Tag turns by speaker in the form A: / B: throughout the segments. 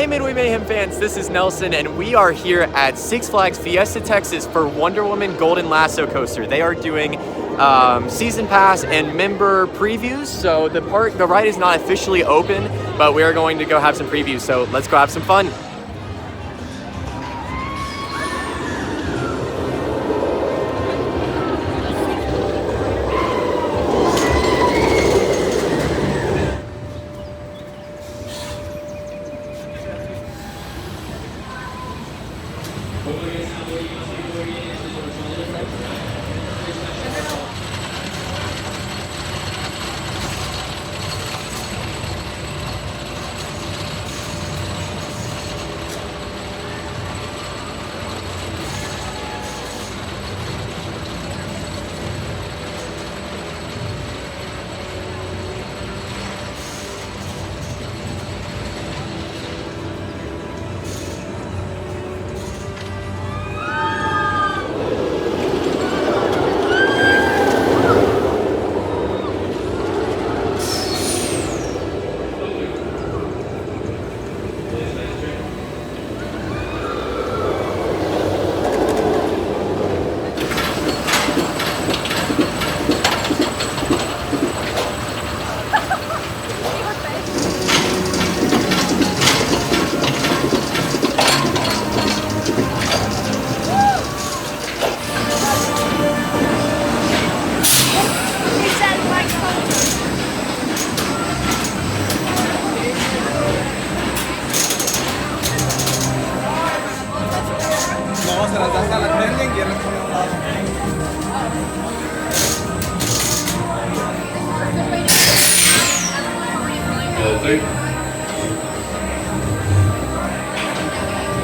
A: Hey Midway Mayhem fans, this is Nelson and we are here at Six Flags Fiesta Texas for Wonder Woman Golden Lasso Coaster. They are doing season pass and member previews, so the ride is not officially open, but we are going to go have some previews, so let's go have some fun.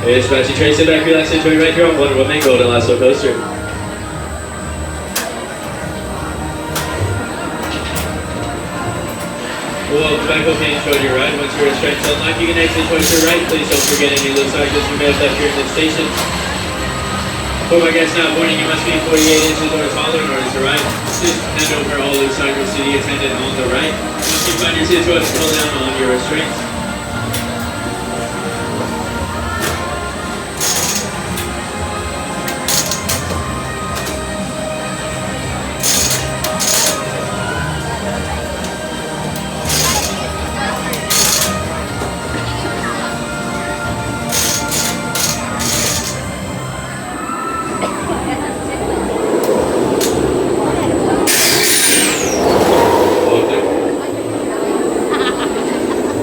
B: It's Betsy Train, sit back, relax, enjoy right here on Wonder Woman Golden Lasso Coaster. Welcome back, hope you enjoyed your ride. Once your restraints unlocked, you can exit towards your right. Please don't forget any loose items you may have left here in the station. For my guests not boarding, you must be 48 inches or taller in order to ride. Please hand over all loose items to the attendant on the right. Once you find your seat, go ahead and pull down on your restraints.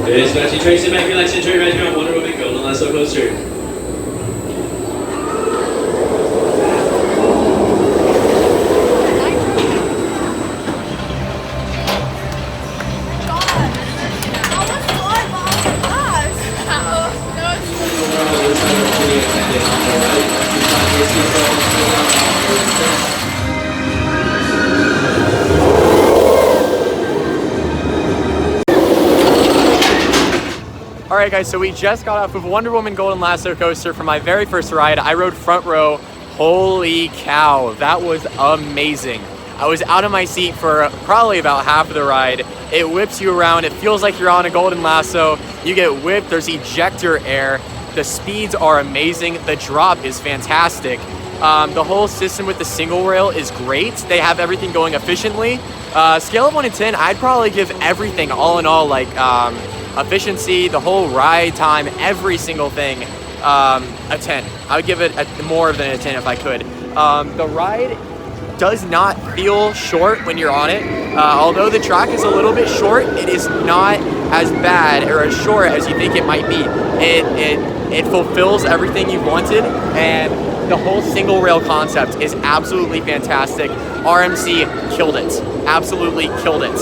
B: It's Betsy Train, sit back, relax, enjoy right here on Wonder Woman Golden Lasso Coaster.
A: Alright guys, so we just got off of Wonder Woman Golden Lasso Coaster for my very first ride. I rode front row. Holy cow, that was amazing. I was out of my seat for probably about half of the ride. It whips you around, it feels like you're on a golden lasso. You get whipped, there's ejector air. The speeds are amazing, the drop is fantastic. The whole system with the single rail is great. They have everything going efficiently. Scale of 1 to 10, I'd probably give everything all in all, like efficiency, the whole ride time, every single thing, a 10. I would give it more than a 10 if I could. The ride does not feel short when you're on it. Although the track is a little bit short, it is not as bad or as short as you think it might be. It fulfills everything you wanted, and the whole single rail concept is absolutely fantastic. RMC killed it. Absolutely killed it.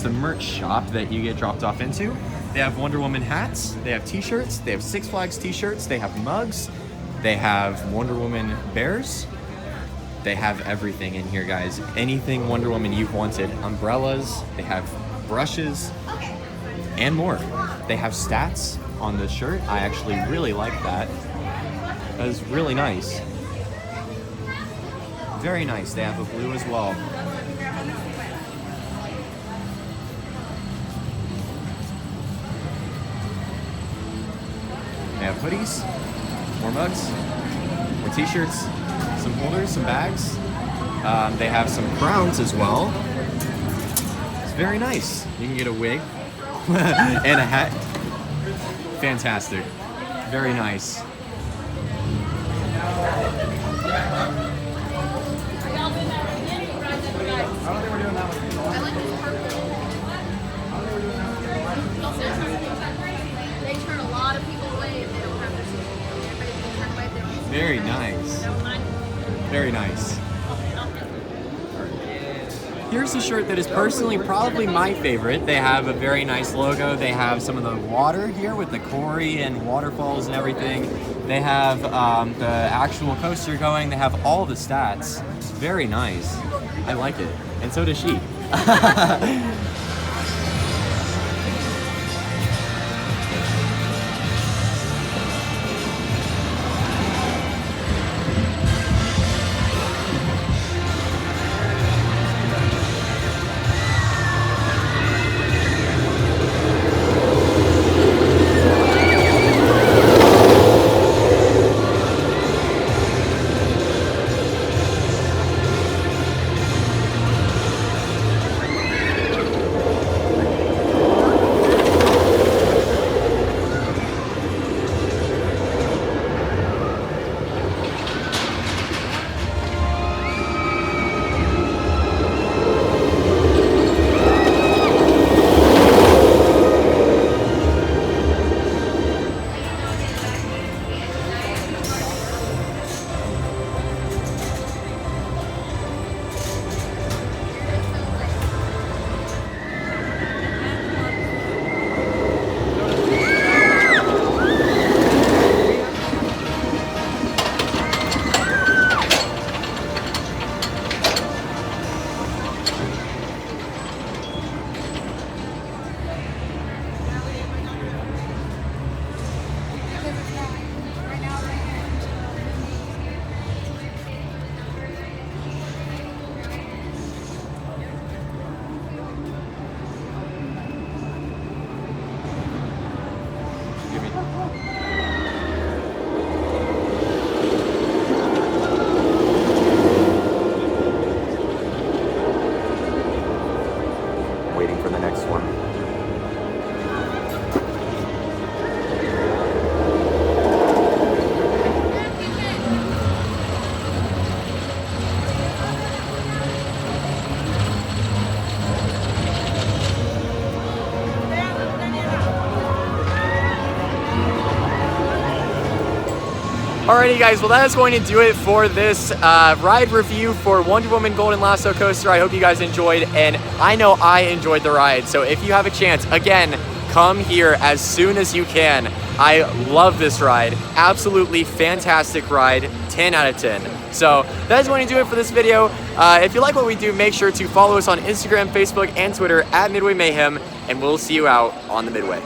A: is the merch shop that you get dropped off into. They have Wonder Woman hats, they have t-shirts, they have Six Flags t-shirts, they have mugs, they have Wonder Woman bears. They have everything in here, guys. Anything Wonder Woman you've wanted. Umbrellas, they have brushes, and more. They have stats on the shirt. I actually really like that. That is really nice. Very nice. They have a blue as well. They have hoodies, more mugs, more t-shirts, some holders, some bags. They have some crowns as well. It's very nice. You can get a wig and a hat. Fantastic. Very nice.
C: They turn a lot of people away if they don't have their everybody can turn away if they don't.
A: Very nice. Very nice. Here's a shirt that is personally probably my favorite. They have a very nice logo. They have some of the water here with the Cory and waterfalls and everything. They have the actual coaster going. They have all the stats. Very nice. I like it. And so does she. Waiting for the next one. Alrighty guys, well that is going to do it for this ride review for Wonder Woman Golden Lasso Coaster. I hope you guys enjoyed, and I know I enjoyed the ride. So if you have a chance, again, come here as soon as you can. I love this ride. Absolutely fantastic ride. 10 out of 10. So that is going to do it for this video. If you like what we do, make sure to follow us on Instagram, Facebook, and Twitter at Midway Mayhem, and we'll see you out on the Midway.